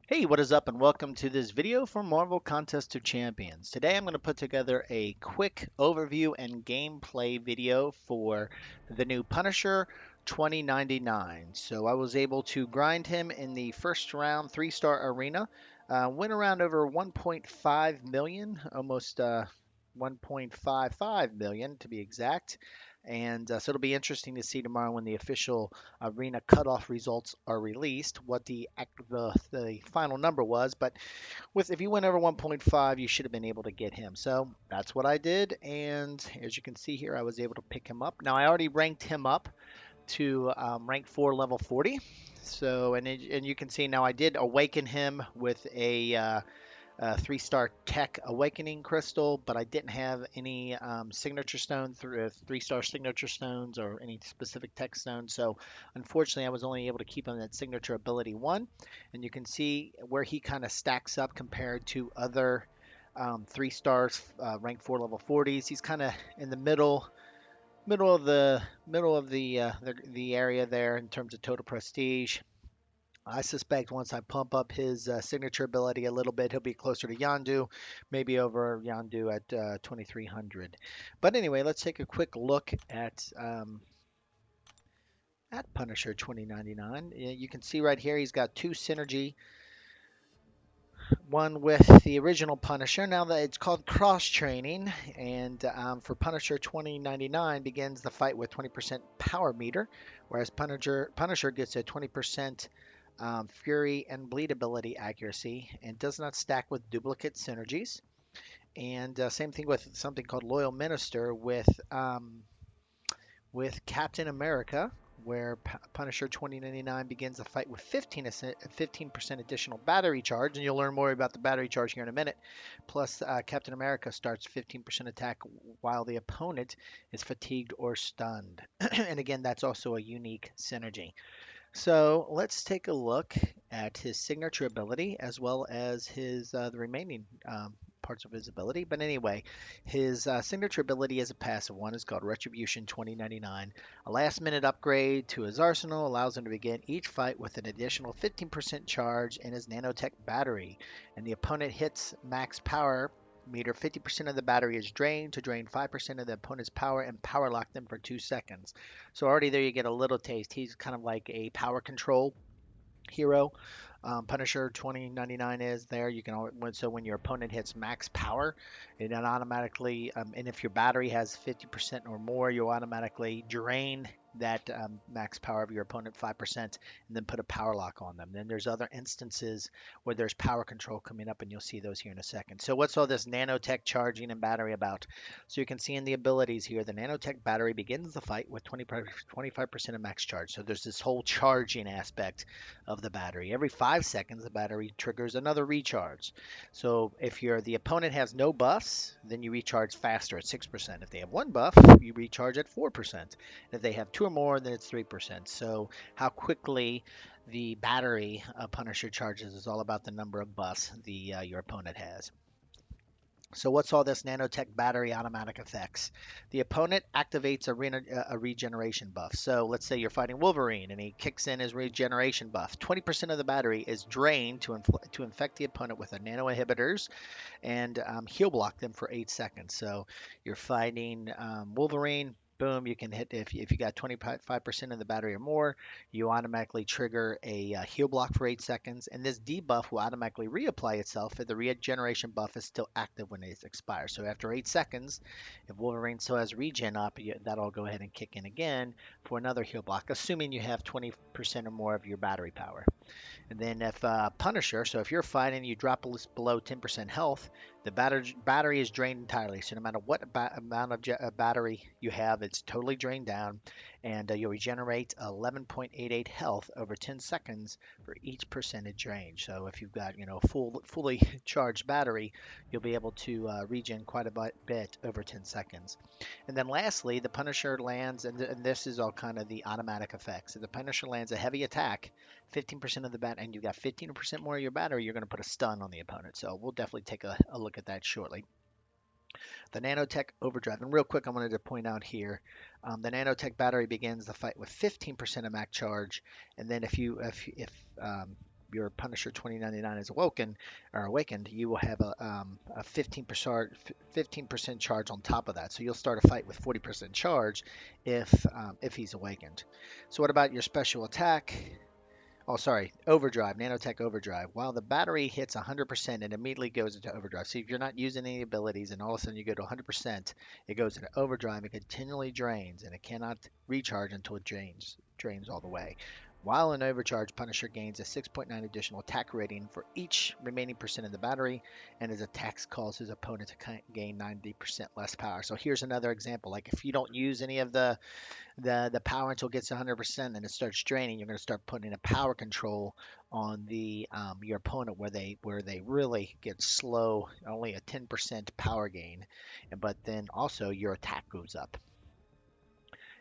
Hey, what is up, and welcome to this video for Marvel Contest of Champions. Today I'm going to put together a quick overview and gameplay video for the new Punisher 2099. So I was able to grind him in the first round, 3-star arena. Went around over 1.5 million, almost 1.55 million to be exact. And so it'll be interesting to see tomorrow when the official arena cutoff results are released, what the final number was. But with if you went over 1.5, you should have been able to get him. So that's what I did, and as you can see here, I was able to pick him up. Now I already ranked him up to rank 4, level 40. So and you can see now I did awaken him with a 3-star tech awakening crystal, but I didn't have any signature stones through 3-star signature stones or any specific tech stones. So unfortunately, I was only able to keep him that signature ability 1. And you can see where he kind of stacks up compared to other 3 stars, rank 4, level 40s. He's kind of in the middle of the area there in terms of total prestige. I suspect once I pump up his signature ability a little bit, he'll be closer to Yondu, maybe over Yondu at 2300. But anyway, let's take a quick look at Punisher 2099. You can see right here he's got 2 synergy, one with the original Punisher. Now that it's called cross training, and for Punisher 2099 begins the fight with 20% power meter, whereas Punisher gets a 20% Fury and Bleed ability accuracy, and does not stack with duplicate synergies. And same thing with something called Loyal Minister with Captain America, where Punisher 2099 begins the fight with 15% additional battery charge, and you'll learn more about the battery charge here in a minute. Plus, Captain America starts 15% attack while the opponent is fatigued or stunned. And again, that's also a unique synergy. So let's take a look at his signature ability as well as his the remaining parts of his ability. But anyway, his signature ability is a passive one. It's called Retribution 2099. A last-minute upgrade to his arsenal allows him to begin each fight with an additional 15% charge in his nanotech battery, and the opponent hits max power meter, 50% of the battery is drained to drain 5% of the opponent's power and power lock them for 2 seconds. So already there you get a little taste. He's kind of like a power control hero. Punisher 2099 is there. You can so when your opponent hits max power, it then automatically and if your battery has 50% or more, you automatically drain that max power of your opponent 5% and then put a power lock on them. Then there's other instances where there's power control coming up, and you'll see those here in a second. So what's all this nanotech charging and battery about? So you can see in the abilities here, the nanotech battery begins the fight with 25% of max charge. So there's this whole charging aspect of the battery. Every 5 seconds, the battery triggers another recharge. So if the opponent has no buffs, then you recharge faster at 6%. If they have one buff, you recharge at 4%. If they have two or more, then it's 3%. So how quickly the battery Punisher charges is all about the number of buffs your opponent has. So what's all this nanotech battery automatic effects? The opponent activates a regeneration buff. So let's say you're fighting Wolverine and he kicks in his regeneration buff. 20% of the battery is drained to infect the opponent with a nano inhibitors and heal block them for 8 seconds. So you're fighting Wolverine. Boom, you can hit if you got 25% of the battery or more, you automatically trigger a heal block for 8 seconds, and this debuff will automatically reapply itself if the regeneration buff is still active when it expires. So after 8 seconds, if Wolverine still has regen up, that'll go ahead and kick in again for another heal block, assuming you have 20% or more of your battery power. And then if Punisher, so if you're fighting, you drop below 10% health, the battery is drained entirely. So no matter what amount of battery you have, it's totally drained down, and you'll regenerate 11.88 health over 10 seconds for each percentage drain. So if you've got fully charged battery, you'll be able to regen quite a bit over 10 seconds. And then lastly, the Punisher lands, and this is all kind of the automatic effects. If the Punisher lands a heavy attack, 15% of the bat, and you've got 15% more of your battery, you're going to put a stun on the opponent. So we'll definitely take a look at that shortly. The Nanotech Overdrive, and real quick, I wanted to point out here, the Nanotech battery begins the fight with 15% of max charge, and then if your Punisher 2099 is awakened, you will have a 15% charge on top of that. So you'll start a fight with 40% charge if he's awakened. So what about your special attack? Oh, sorry, overdrive, nanotech overdrive. While the battery hits 100%, it immediately goes into overdrive. So if you're not using any abilities and all of a sudden you go to 100%, it goes into overdrive. It continually drains and it cannot recharge until it drains all the way. While in overcharge, Punisher gains a 6.9 additional attack rating for each remaining percent of the battery, and his attacks cause his opponent to gain 90% less power. So here's another example. Like if you don't use any of the power until it gets 100% and it starts draining, you're going to start putting a power control on the your opponent where they really get slow, only a 10% power gain, but then also your attack goes up.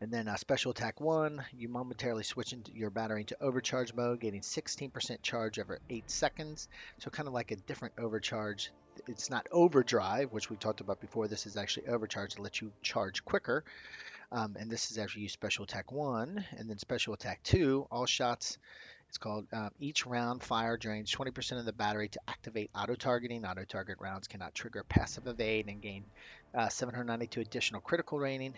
And then special attack 1, you momentarily switch into your battery into overcharge mode, getting 16% charge over 8 seconds. So kind of like a different overcharge. It's not overdrive, which we talked about before. This is actually overcharge to let you charge quicker. And this is after you special attack 1, and then special attack 2. All shots, it's called each round fire drains 20% of the battery to activate auto targeting. Auto target rounds cannot trigger passive evade and gain 792 additional critical rating.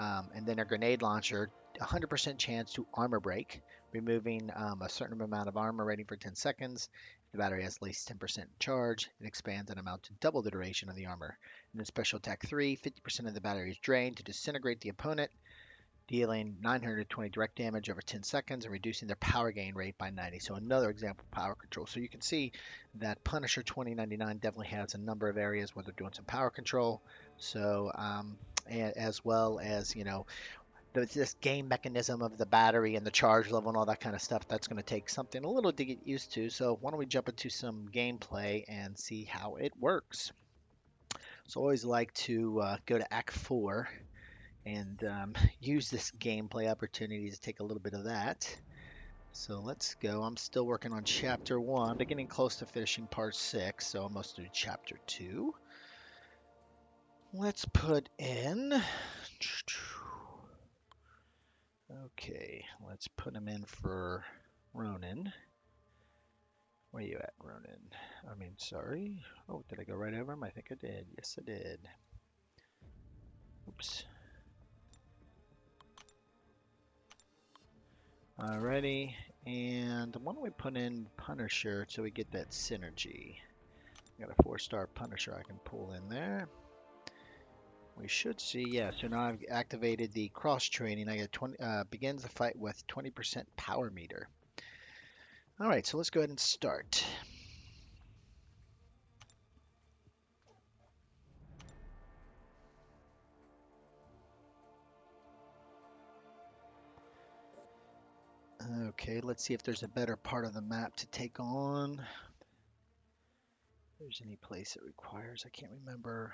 And then a grenade launcher, 100% chance to armor break, removing a certain amount of armor rating for 10 seconds. The battery has at least 10% charge and expands an amount to double the duration of the armor. And then special attack 3, 50% of the battery is drained to disintegrate the opponent, dealing 920 direct damage over 10 seconds and reducing their power gain rate by 90. So another example of power control. So you can see that Punisher 2099 definitely has a number of areas where they're doing some power control. So as well as, this game mechanism of the battery and the charge level and all that kind of stuff, that's going to take something a little to get used to. So why don't we jump into some gameplay and see how it works. So I always like to go to Act 4 and use this gameplay opportunity to take a little bit of that. So let's go. I'm still working on Chapter 1, but getting close to finishing Part 6, so almost through Chapter 2. Let's put in... Okay, let's put him in for Ronin. Where you at, Ronin? Sorry. Oh, did I go right over him? I think I did. Yes, I did. Oops. Alrighty, and why don't we put in Punisher so we get that synergy. I got a 4-star Punisher I can pull in there. We should see, yeah, so now I've activated the cross training. I get 20, begins the fight with 20% power meter. Alright, so let's go ahead and start. Okay, let's see if there's a better part of the map to take on. If there's any place it requires, I can't remember.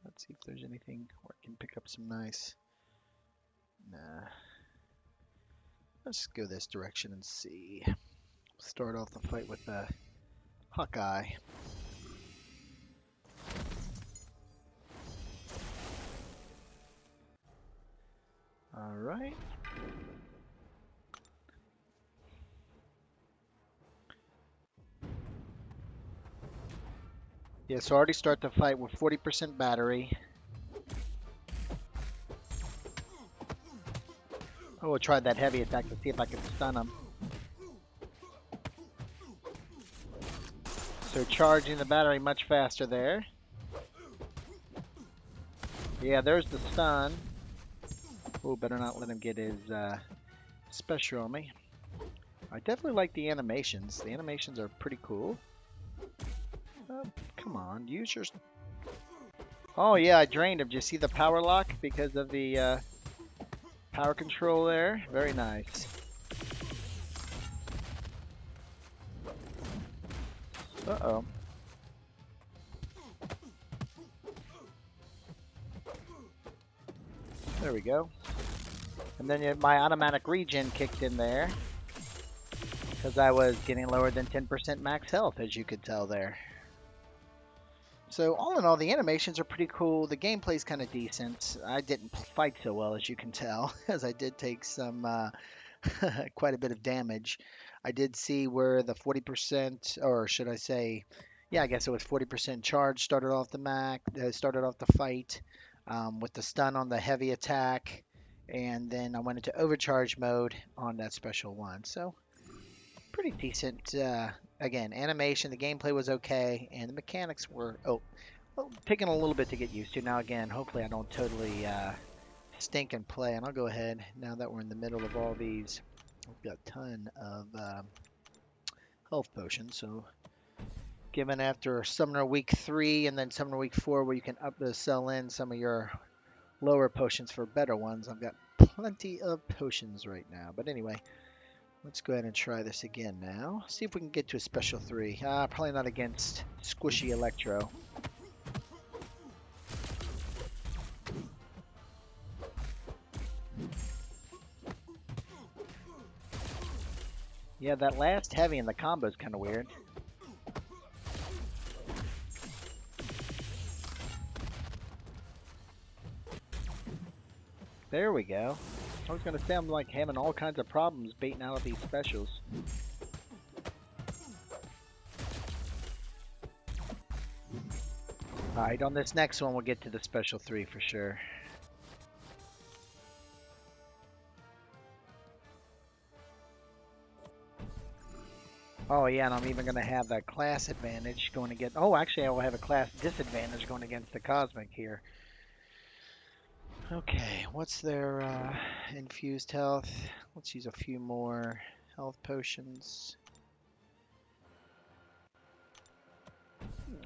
Let's see if there's anything where I can pick up some nice. Nah. Let's go this direction and see. Start off the fight with the Hawkeye. Alright. Yeah, so I already start the fight with 40% battery. Oh, we'll try that heavy attack to see if I can stun him. So charging the battery much faster there. Yeah, there's the stun. Oh, better not let him get his special on me. I definitely like the animations. The animations are pretty cool. Come on, use your... Oh yeah, I drained him. Did you see the power lock because of the power control there? Very nice. Uh-oh. There we go. And then my automatic regen kicked in there because I was getting lower than 10% max health, as you could tell there. So all in all, the animations are pretty cool. The gameplay's kind of decent. I didn't fight so well, as you can tell, as I did take some quite a bit of damage. I did see where the 40%, or should I say, yeah, I guess it was 40% charge started off the started off the fight with the stun on the heavy attack, and then I went into overcharge mode on that special one. So pretty decent. Again, animation, the gameplay was okay, and the mechanics were well, taking a little bit to get used to. Now again, hopefully I don't totally stink and play, and I'll go ahead now that we're in the middle of all these. We've got a ton of health potions, so given after Summoner Week 3 and then Summoner Week 4 where you can sell in some of your lower potions for better ones, I've got plenty of potions right now. But anyway, let's go ahead and try this again now. See if we can get to a special 3. Probably not against Squishy Electro. Yeah, that last heavy in the combo is kind of weird. There we go. I was going to say I'm like having all kinds of problems baiting out of these specials. Alright, on this next one we'll get to the special 3 for sure. Oh yeah, and I'm even going to have that class advantage going against... Oh, actually I will have a class disadvantage going against the Cosmic here. Okay, what's their infused health? Let's use a few more health potions.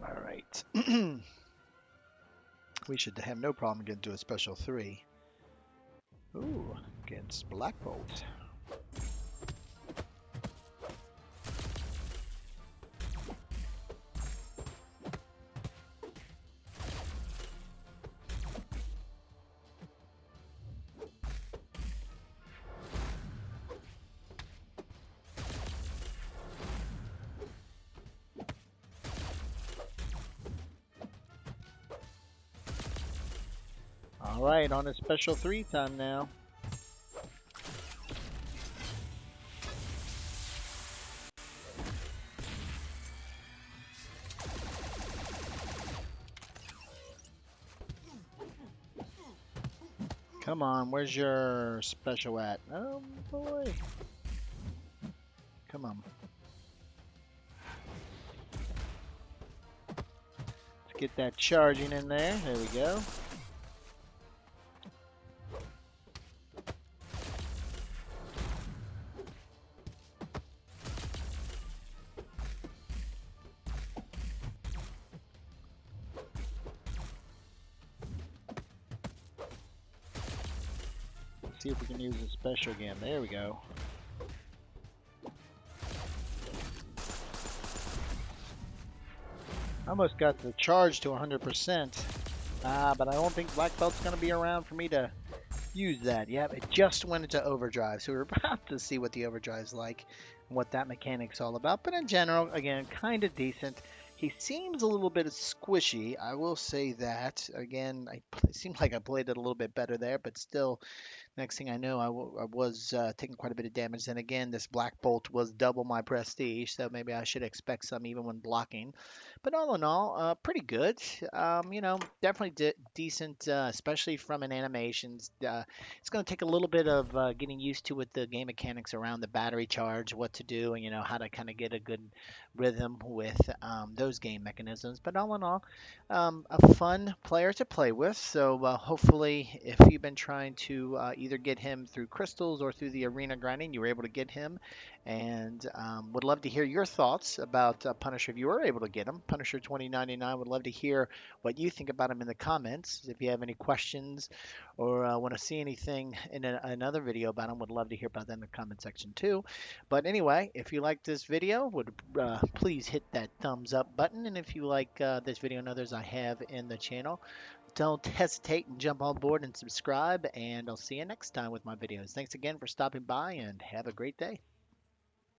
Alright. We should have no problem getting to a special 3. Ooh, against Black Bolt. Alright, on a special 3 time now. Come on, where's your special at? Oh boy. Come on. Let's get that charging in there. There we go. See if we can use the special again. There we go. Almost got the charge to 100%. But I don't think Black Belt's going to be around for me to use that. Yep, it just went into overdrive. So we're about to see what the overdrive's like and what that mechanic's all about. But in general, again, kind of decent. He seems a little bit squishy. I will say that. Again, it seemed like I played it a little bit better there, but still, next thing I know, I was taking quite a bit of damage. Then again, this Black Bolt was double my prestige, so maybe I should expect some even when blocking. But all in all, pretty good. Definitely decent, especially from an animations. It's going to take a little bit of getting used to with the game mechanics around the battery charge, what to do, and how to kind of get a good rhythm with those game mechanisms. But all in all, a fun player to play with. So hopefully, if you've been trying to either get him through crystals or through the arena grinding, you were able to get him. And would love to hear your thoughts about Punisher if you were able to get him. Punisher 2099. Would love to hear what you think about him in the comments. If you have any questions or want to see anything in another video about him, would love to hear about that in the comment section too. But anyway, if you like this video, would please hit that thumbs up button. And if you like this video and others I have in the channel, don't hesitate and jump on board and subscribe. And I'll see you next time with my videos. Thanks again for stopping by and have a great day.